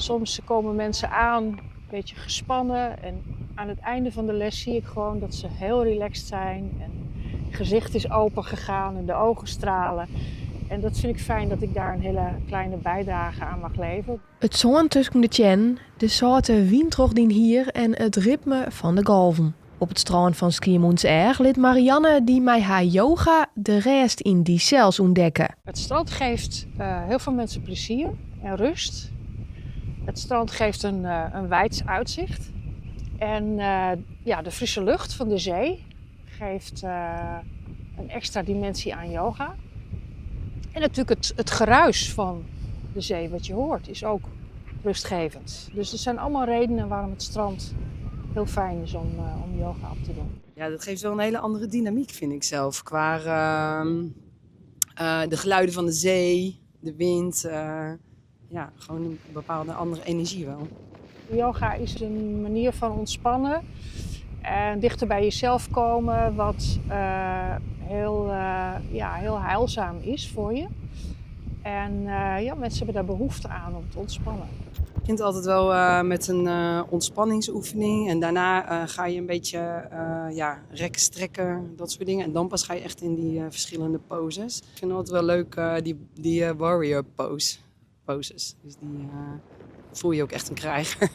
Soms komen mensen aan, een beetje gespannen. En aan het einde van de les zie ik gewoon dat ze heel relaxed zijn. En het gezicht is open gegaan en de ogen stralen. En dat vind ik fijn dat ik daar een hele kleine bijdrage aan mag leveren. Het zon tussen de tjen, de zoute windrocht hier en het ritme van de golven. Op het strand van Schiermonnikoog liet Marianne die met haar yoga de rest in die cels ontdekken. Het strand geeft heel veel mensen plezier en rust. Het strand geeft een weids uitzicht. En de frisse lucht van de zee geeft een extra dimensie aan yoga. En natuurlijk het geruis van de zee wat je hoort is ook rustgevend. Dus er zijn allemaal redenen waarom het strand heel fijn is om yoga op te doen. Ja, dat geeft wel een hele andere dynamiek, vind ik zelf. Qua de geluiden van de zee, de wind. Gewoon een bepaalde andere energie wel. Yoga is een manier van ontspannen en dichter bij jezelf komen, wat heel heilzaam is voor je. En mensen hebben daar behoefte aan om te ontspannen. Het begint altijd wel met een ontspanningsoefening en daarna ga je een beetje rekken, strekken, dat soort dingen. En dan pas ga je echt in die verschillende poses. Ik vind het altijd wel leuk, die warrior poses. Dus die voel je ook echt een krijger.